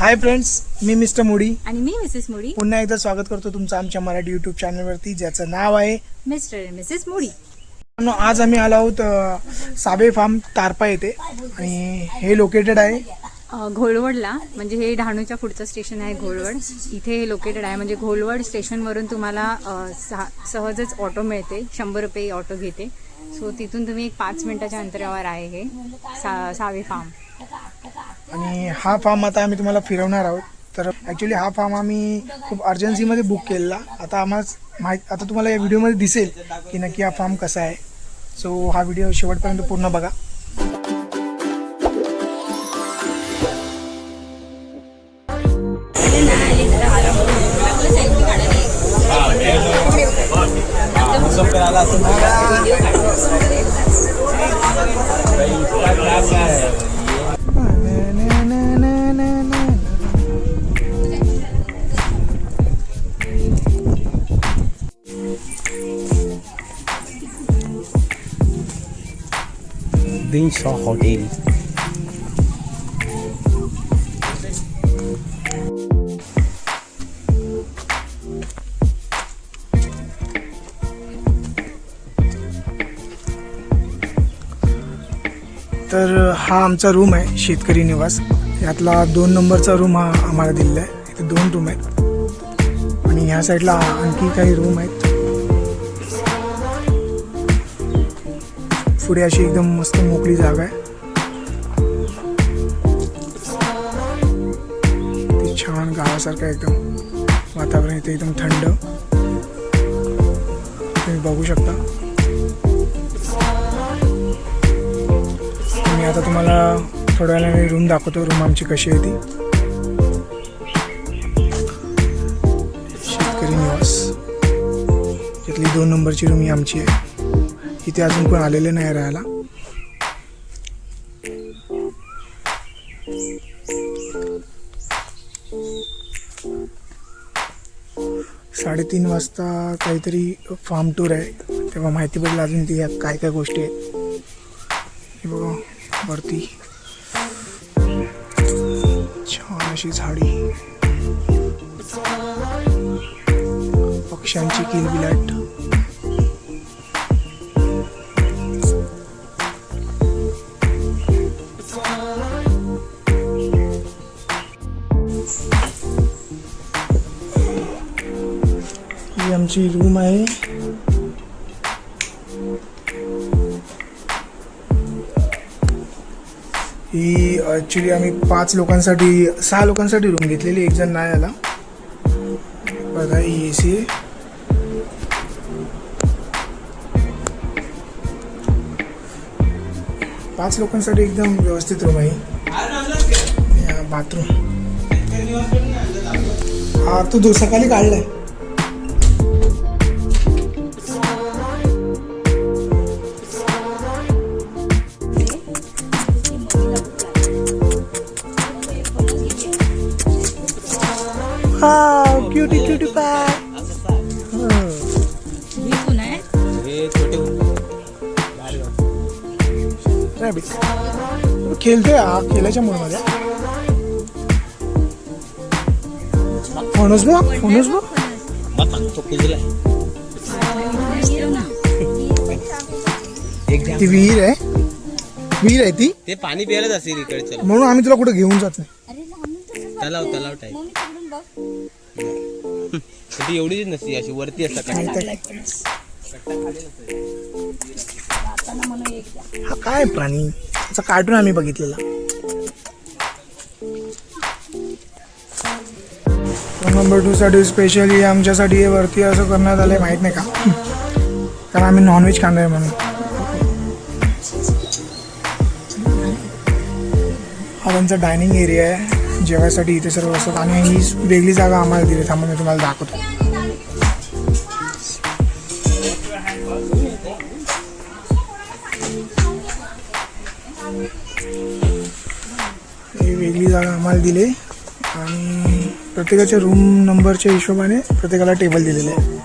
Hi friends, मी mister मोडी आणि मी Mrs मोडी पुन्हा एकदा स्वागत करतो तुमचं आमच्या मराठी यूट्यूब चॅनलवरती, ज्याचं नाव आहे मिस्टर आणि मिसेस मोडी. आज आम्ही आलो आहोत साबे फार्म तारपा येथे आणि हे लोकेटेड आहे घोळवडला. म्हणजे हे डहाणूच्या पुढचं स्टेशन आहे घोळवड. इथे हे लोकेटेड आहे. म्हणजे घोळवड स्टेशनवरून तुम्हाला सहजच ऑटो मिळते. 100 रुपये ऑटो घेते. सो तिथून तुम्ही एक 5 मिनिटाच्या अंतरावर आहे हे सावे फार्म. आणि हा फार्म आता आम्ही तुम्हाला फिरवणार आहोत. तर ॲक्च्युली हा फार्म आम्ही खूप अर्जन्सीमध्ये बुक केलेला. आता तुम्हाला या व्हिडिओमध्ये दिसेल की नक्की हा फार्म कसा आहे. सो हा व्हिडिओ शेवटपर्यंत पूर्ण बघा. दिनशा हॉटेल. तर हा आमचा रूम आहे, शेतकरी निवास. यातला 2 नंबरचा रूम हा आम्हाला दिलेला आहे. इथे 2 रूम आहेत आणि ह्या साईडला आणखी काही रूम आहेत. पुढे अशी एकदम मस्त मोकळी जागा आहे. ती छान गावासारखं एकदम वातावरण. इथे एकदम थंड तुम्ही बघू शकता. मी आता तुम्हाला थोड्या वेळाने रूम दाखवतो. रूम आमची कशी आहे ती. शेतकरी निवास, यातली 2 नंबरची रूम ही आमची आहे. इथे अजून कोण आलेले नाही राहायला. साडेतीन वाजता काहीतरी फार्म टूर आहे, तेव्हा माहिती पडलं अजून ती काय काय गोष्टी आहेत. हे बघा वरती छान अशी झाडी, पक्ष्यांची किलबिलाट. ही आमची रूम आहे. ही ॲक्च्युली आम्ही 6 लोकांसाठी रूम घेतलेली. 1 जण नाही आला. बघा ही AC आहे. पाच लोकांसाठी एकदम व्यवस्थित रूम आहे. बाथरूम हा तू सकाळी काढलाय. क्यूटी क्यूटी पाय. खेळतोय हा, खेळायच्या मूडमध्ये. फणस बघ. ती विहीर आहे ती. ते पाणी प्यायलाच असेल इकडचं, म्हणून आम्ही तुला कुठे घेऊन जात नाही. तलाव टाईप. ती एवढीच नसती, अशी वरती असतात. हा काय प्राणी, त्याचा कार्टून आम्ही बघितलेला. नंबर 2 साठी स्पेशली आमच्यासाठी हे वरती असं करण्यात आलं, माहीत नाही का, कारण आम्ही नॉनव्हेज खाणार म्हणून. हा त्यांचा डायनिंग एरिया आहे, जेवायसाठी इथे सर्व असतात. आणि ही वेगळी जागा आम्हाला दिली, थांबून मी तुम्हाला दाखवतो. जागा आम्हाला दिले आणि प्रत्येकाच्या रूम नंबरच्या हिशोबाने प्रत्येकाला टेबल दिलेले आहे.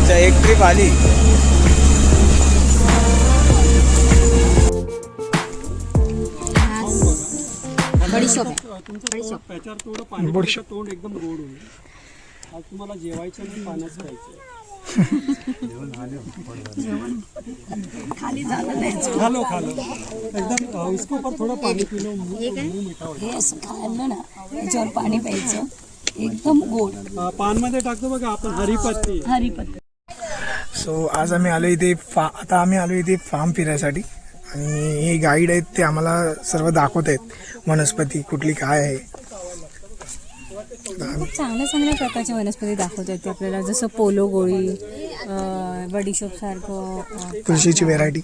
अच्छा, एक ट्रिप आली. बडीशोप त्याच्यावर थोडं पाणी बडीशोप. तोंड एकदम गोड होईल. आज तुम्हाला जेवायचं नाही, पाण्याच प्यायचं. खालो एकदम इसको ऊपर थोडं पाणी पिलो, मुंह मीठा होईल. हे असं खाल्लं ना त्याच्यावर पाणी प्यायचं एकदम गोड. पानमध्ये टाकतो बघा आपण हरिपत्ती. हरिपत्ती. सो आज आम्ही आलो इथे आता आम्ही आलो इथे फार्म फिरायसाठी आणि हे गाईड आहेत ते आम्हाला सर्व दाखवत आहेत वनस्पती कुठली काय आहे. खूप चांगल्या प्रकारच्या वनस्पती दाखवतात ते आपल्याला, जसं पोलो गोळी, बडीशोप सारखं, तुळशीची व्हेरायटी.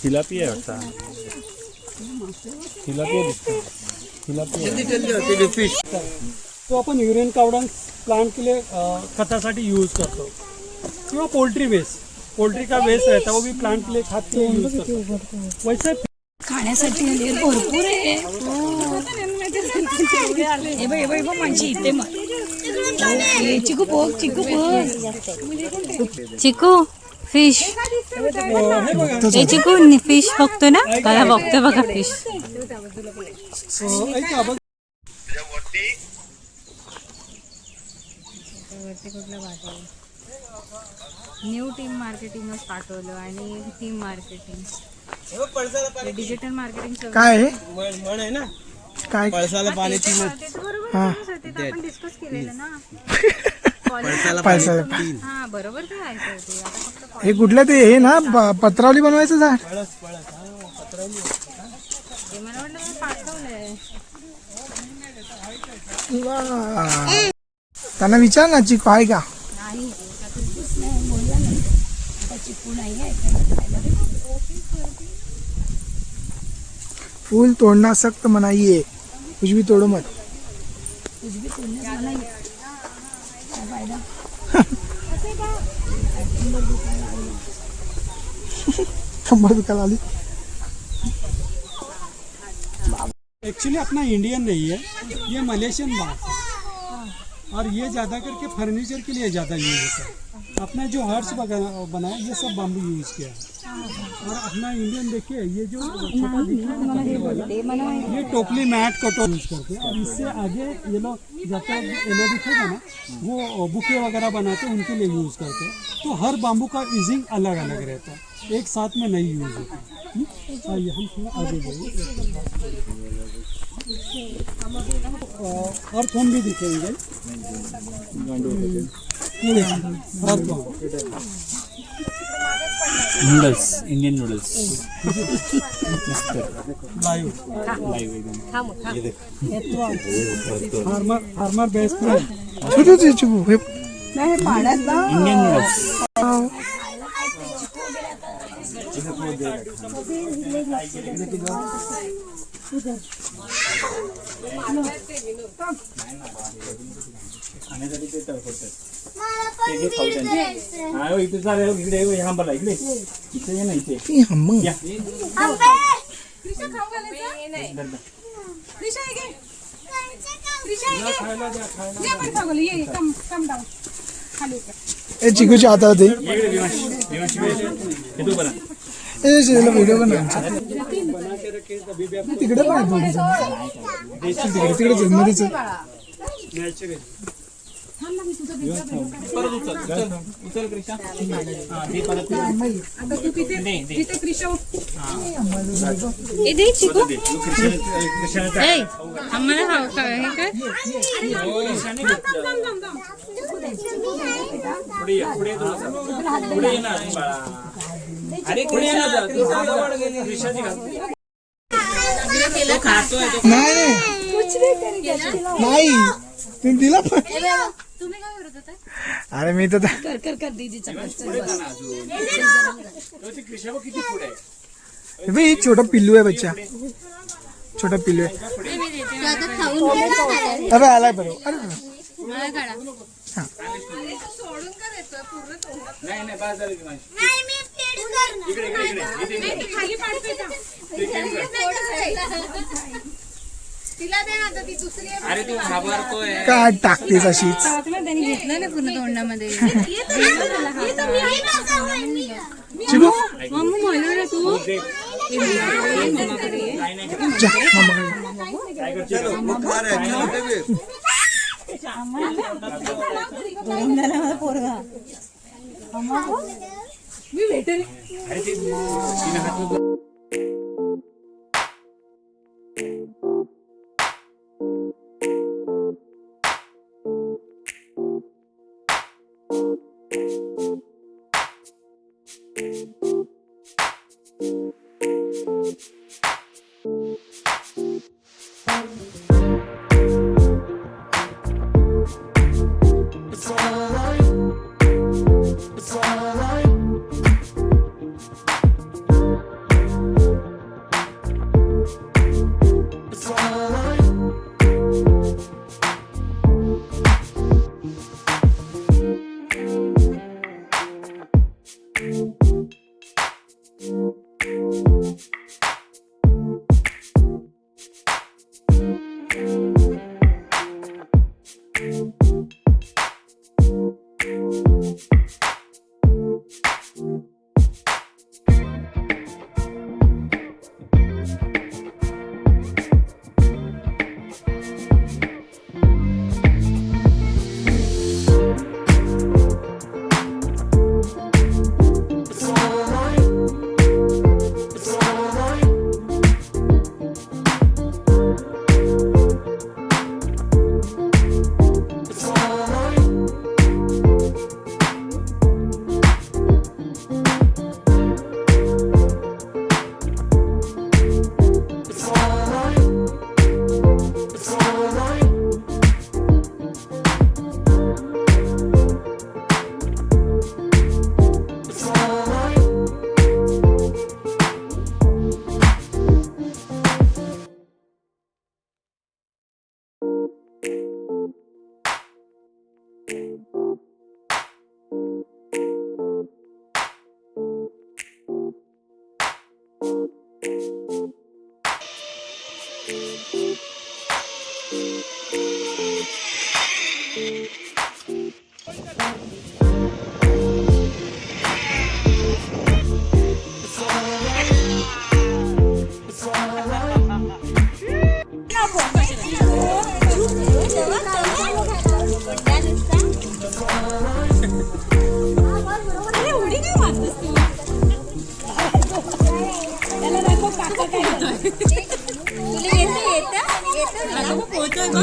तिलापिया वाटता. तो आपण युरेन कावडन्स प्लांट के लिए खतासाठी यूज करतो किंवा पोल्ट्री वेस्ट. पोल्ट्री का वेस्ट रहता है वो भी प्लांट के लिए खाद के लिए यूज करतो. वैसे खाण्यासाठी आले भरपूर आहे. हे बघ, हे बघ, हे बघ माझी इथे मग चिकू बघ, चिकू बघ. चिकू फिश, हे चिकू फिश बघतो ना, त्याला बघतो बघा फिश. ऐका बघ, न्यू टीम मार्केटिंगच पाठवलं आणि टीम मार्केटिंग, डिजिटल मार्केटिंग काय आहे म्हण आहे ना, काय पळसाला पाणी तीन. हा आपण डिस्कस केलेलं ना. पळसाला पळसाला पाणी तीन. हा बरोबर ते ऐकलं होते. आता फक्त हे कुठलं ते हे ना पत्रावली बनवायचं झाड. ते मला वाटलं मी पाठवलंय. वा. त्यांना विचार ना चिकू आहे का. नाही चिकू नाही आहे. फूल तोड़ना सख्त मनाही है, कुछ भी तोड़ो मत. कुछ भी तोडण्यास मला काय फायदा. कंबर दुखायला आली. एक्चुअली अपना इंडियन नहीं है, ये मलेशियन बांस है और ये ज़्यादा करके फर्नीचर के लिए ज़्यादा यूज होता है. अपना जो हर्ष वगैरह बनाया ये सब बाम्बू यूज किया है. और अपना इंडियन देखिए ये जो छोटा दिख रहा है ये टोपली मैट कटो यूज करते हैं. और इससे आगे ये लोग जब तक ये लोग दिखेगा ना वो बुके वगैरह बनाते हैं उनके लिए यूज़ करते हैं. तो हर बाम्बू का यूजिंग अलग अलग रहता है, एक साथ में नहीं यूज होता. आइए हम थोड़ा आगे जाइए और थोम भी दिखेंगे. Noodles, Indian noodles. Live farmer best friend. छोटे छोटे चिकू हे इंडियन नूडल्स. इथे चालेल. इकडे ह्या बला इकडे इथे ये ना इथे ती हम्म. या. खायला द्या, खायला द्या. हे चिकूच्या हातात ये इकडे विमानशी हे तू बना व्हिडिओ पण आमचा तिकडे पण आहे थोडी तिकडे तिकडे मध्येच उचल कृष्णा हा ते परत कृष्णाचा आम्हाला हे काय पुढे ये पुढे ये ना बाळा अरे पुढे ये ना तू जवळ गेली कृष्णाची घाल नाही तुम्ही दिला पण अरे मी तर कर दीदीचा कृष्णा बघ किती पुढे आहे भाई छोटा पिल्लू आहे बच्चा छोटा पिल्लू आहे अरे आलाय बरोबर अरे हा नाही नाही बाजार आहे इकडे अरे तू घाबरतोय काय टाकतेस अशीच त्यांनी घेतलं ना पूर्ण तोंडामध्ये चिकू मम्मी म्हणू ना तू जा मम्माकडे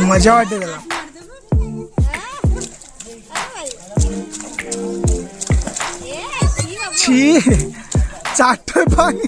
मजा वाटते त्याला. छी चाटतोय पाणी.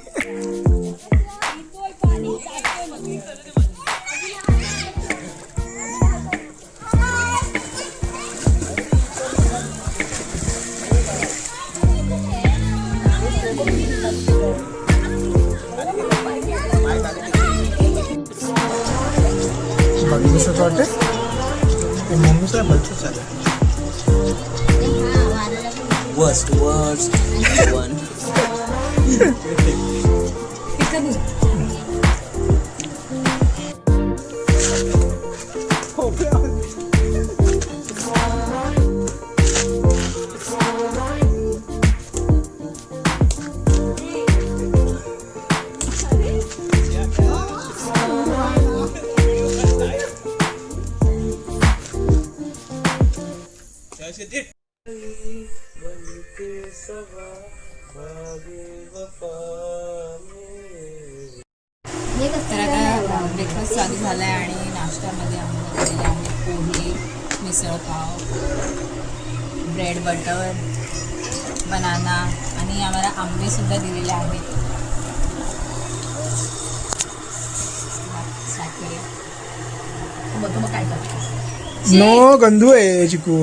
कसं वाटते मम्मीचा भलतं चालेल. Worst one. तर आता ब्रेकफास्ट चालू झाला आहे आणि नाश्त्यामध्ये आम्ही केलेले आहेत पोहे, मिसळपाव, ब्रेड बटर, बनाना आणि आम्हाला आंबेसुद्धा दिलेले आहेत. बघू मग काय करतो. नो गंधू आहे चिकू.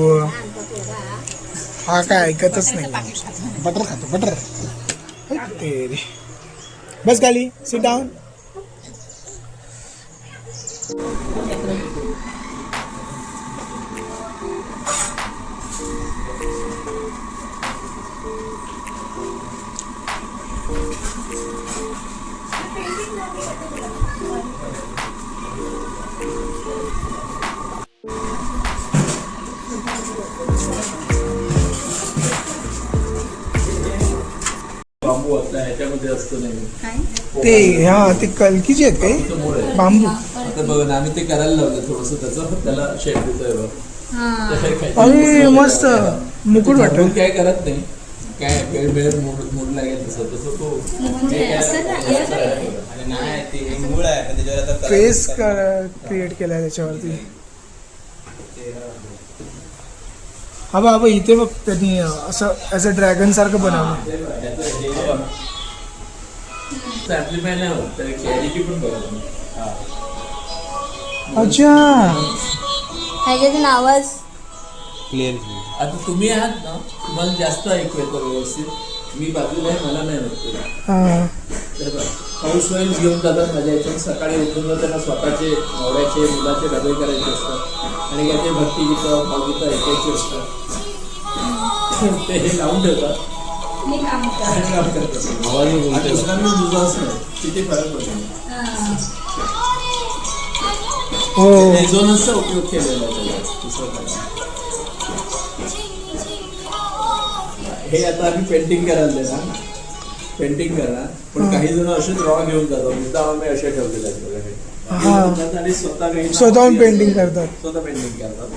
हा काय ऐकतच नाही. बटर खातो बटर. तेरे बस खाली सिट डाऊन. बांबू आता ह्याच्यामध्ये असतं नाही. ते हा ते कलकीचे आहेत काय बांबू. आता बघा ना, आम्ही ते करायला लावलं थोडंसं त्याचं, त्याला शेप देतोय बघ. अरे मस्त मुकुट वाटत. आपण काय करत नाही, काय वेळ वेळ मूड लागेल तसं तसं तो आणि नाही ते मूळ आहे पण त्याच्यावर आता फेस क्रिएट केलाय त्याच्यावरती. हा बाबा इथे बघ त्यांनी असं ॲज अ ड्रॅगन सारखं बनवलं. ऍम्प्लिफाय नाही होत, तर क्लॅरिटी पण बघा. अच्छा ह्याच्यातून आवाज क्लिअर. आता तुम्ही आहात ना, तुम्हाला जास्त ऐकू येतं व्यवस्थित. मी बाजूला आहे, मला नाही होत. हा तर हाऊस वाईफ घेऊन जातात माझ्या याच्यात. सकाळी उठून त्यांना स्वतःचे नवऱ्याचे मुलाचे डबे करायचे असतात आणि याचे भक्तिगीतं भावगीतं ऐकायची असतात. ते हे लावून ठेवतात मी काम आणि काम करतात. आणि दुसरा मी दुधाच नाही, किती फरक पडतो. हो रेझोनन्सचा उपयोग केलेला आहे त्याला, दुसरं काय. हे आता आम्ही पेंटिंग करायला देणार, पेंटिंग करा. पण काही जण असेच रॉ घेऊन जातात. मुद्दा आम्ही असे ठेवलेले आहेत बघा हे. हा. घेऊन जातात आणि स्वतः काही स्वतःहून पेंटिंग करतात. स्वतः पेंटिंग करतात.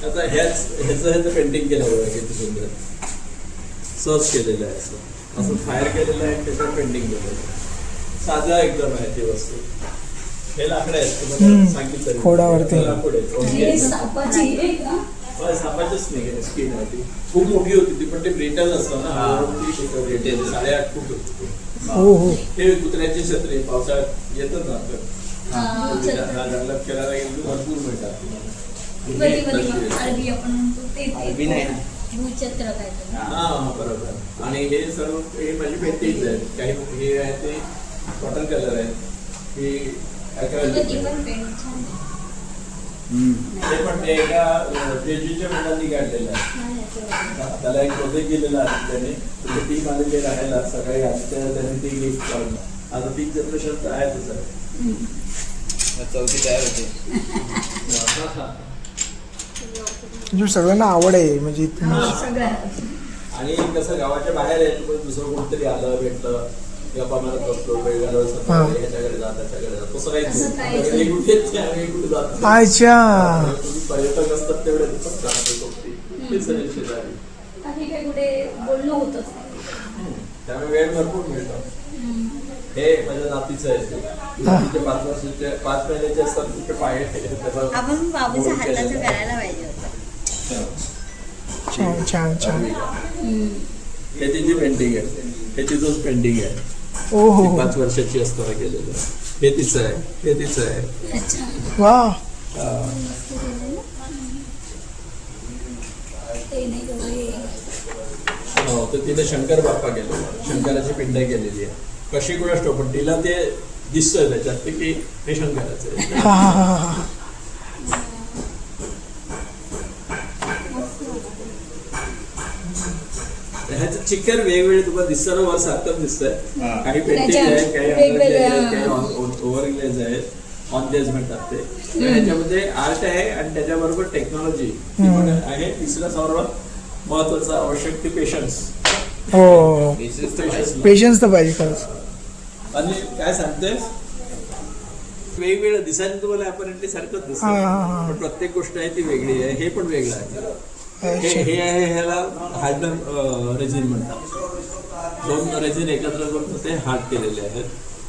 आता ह्याचं पेंटिंग केलं बघा किती सुंदर. सर्च केलेलं आहे असं असं फायर केलेलं आहे, त्याच्यावर पेंटिंग केलेलं आहे. साधा एकदम आहे ती वस्तू. हे लाकडं आहेत तुम्हाला सांगितलं. खोडावरती. लाकूड आहेत. सापाचीच नाही स्किन आहे ती. खूप मोठी होती ती, पण ते ब्रिटल असतं ना, ती 8.5 फूट होती. हो हो हे कुत्र्याची छत्री पावसाळ्यात येतात ना आपण जंगलात फिरायला गेलो की भरपूर मिळतात. अरबी आपण म्हणतो ते अरबी नाही ना. भूछत्र काय ते. हा बरोबर. आणि हे सर्व हे माझी पेंटिंग आहेत. काही हे आहे ते कॉटन कलर आहे, हे acrylic ती आहे. पण पेंट छान आहे. ते पण ते एका जेजूच्या मुलांनी काढलेलं आहे. त्याला एक प्रोजेक्ट केलेला आहे त्याने. तर ती आलेली राहायला सकाळी आजच्या त्याने ती गिफ्ट काढून. आता 30 जनरेशन तर आहेतच आहे. चौथी तयार होते. म्हणजे सगळ्यांना आवड आहे म्हणजे तुम्ही. आणि कसं गावाच्या बाहेर आहे, पण दुसरं कोणतरी आलं भेटलं गप्पा मारत बसलो, वेळ घालवत ह्याच्याकडे जा त्याच्याकडे जा, तसं काही कुठेच आम्ही कुठे जात नाही. अच्छा पर्यटक असतात तेवढे शेजारी, काही काही कुठे बोलणं होतच. त्यामुळे वेळ भरपूर मिळतो. हे माझ्या नातीचं आहे ते. नातीचे 5 वर्षाचे 5 महिन्याचे असतात कुठे पाय आपण बाबूच्या हाताचं करायला पाहिजे होतं. छान छान छान. ह्याची जी पेंटिंग आहे, ह्याची जोच पेंटिंग आहे. ओ हो 5 वर्षाची असताना केलेलं. हे तिचं आहे, हे तिचं आहे. वा हो, तर तिने शंकर बाप्पा केलेला, शंकराची पिंड केलेली आहे. कशी कुणास ठाऊक, पण तिला ते दिसतंय त्याच्यात की हे शंकराचं आहे. हा हा हा हा. ह्याचं चिक्कर वेगवेगळे तुम्हाला दिसताना वर सारखं दिसतंय. काही पेंटिंग आहे, काही वेगवेगळ्या. काही ओव्हरग्लेज आहेत, ऑन ग्लेज म्हणतात ते. तर ह्याच्यामध्ये आर्ट आहे आणि त्याच्याबरोबर टेक्नॉलॉजी पण आहे. तिसरा सर्वात महत्वाचा आवश्यक ते पेशन्स. हो पेशन्स तर पाहिजे खरंच. आणि काय सांगतेस, वेगवेगळं दिसायला तुम्हाला अपॅरेंटली सारखंच दिसतं, हा, हा, हा. पण प्रत्येक गोष्ट आहे ती वेगळी आहे. हे पण वेगळं आहे. हे आहे, ह्याला हार्डन रेझिन म्हणतात. 2 रेझिन एकत्र करून ते हार्ड केलेले आहेत.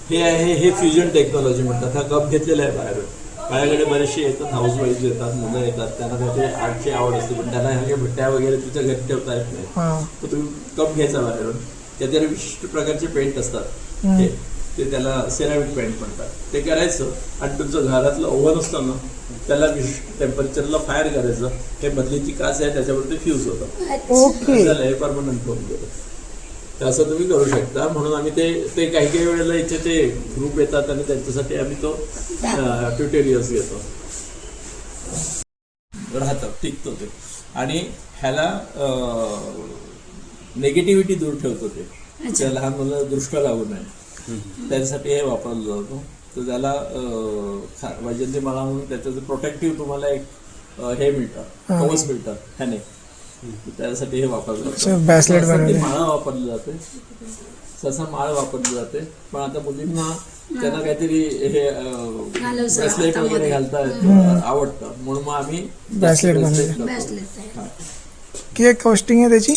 हे आहे, हे फ्युजन टेक्नॉलॉजी म्हणतात. हा कप घेतलेला आहे बाहेरून. माझ्याकडे बरेचसे येतात, हाऊस वाईफ येतात, मुलं येतात, त्यांना त्याची आर्टची आवड असते, पण त्यांना ह्या भट्ट्या वगैरे तिच्या घरी ठेवता येत नाही. हां तर तुम्ही कप घ्यायचा बाहेरून, त्याच्यावर विशिष्ट प्रकारचे पेंट असतात, ते त्याला सेरामिक पेंट म्हणतात. ते करायचं आणि तुमचं घरातलं ओव्हन असतं ना, त्याला विशिष्ट टेम्परेचरला फायर करायचं. हे बदलीची काच आहे, त्याच्यावर ते फ्यूज होतं. ओके. झालं, हे परमनंट होऊन गेलं. तर असं तुम्ही करू शकता. म्हणून आम्ही ते काही काही वेळेला इथे ते ग्रुप येतात आणि त्यांच्यासाठी आम्ही तो ट्युटोरियल्स घेतो. राहतं, टिकतो ते. आणि ह्याला निगेटिव्हिटी दूर ठेवतो ते. त्या लहान मुलं दृष्ट लागू नये त्यासाठी हे वापरलं जातं. तर त्याला वैजंती माळा म्हणून त्याचं प्रोटेक्टिव्ह तुम्हाला एक हे मिळतं, कवच मिळतं ह्याने. त्यासाठी हे वापरलं जातं. ब्रेसलेट बनवले. माळा वापरली जाते, सहसा माळ वापरली जाते. पण आता मुलींना त्यांना काहीतरी हे ब्रेसलेट वगैरे घालता आवडतं, म्हणून मग आम्ही ब्रेसलेट बनवले. किती कॉस्टिंग आहे त्याची?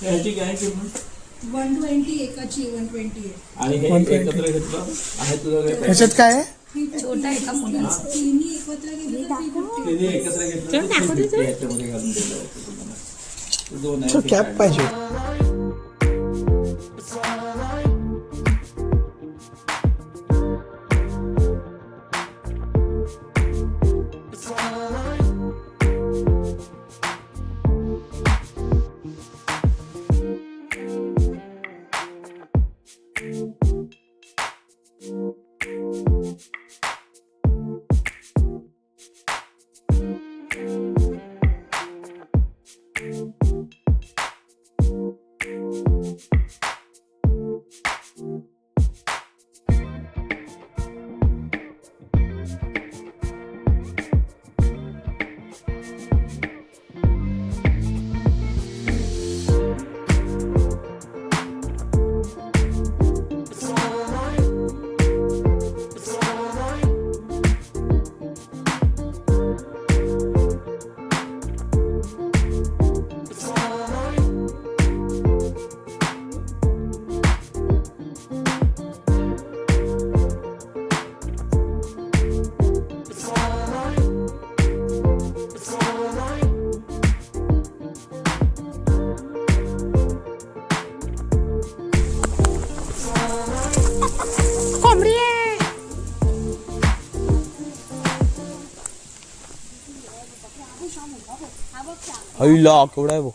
ह्याची काय किंमत? 120 एकाची 120 आणि हे एकत्र घेतलं आहे तुझं काय? ह्याच्यात काय आहे? छोटा एका मुलाचा तिन्ही एकत्र गेले तर 350. तिने एकत्र घेतलं तर ह्याच्यामध्ये घालून दिलं होतं तुम्हाला. 2 आहे. कॅप पाहिजे. अय्ला केवढा आहे बघ.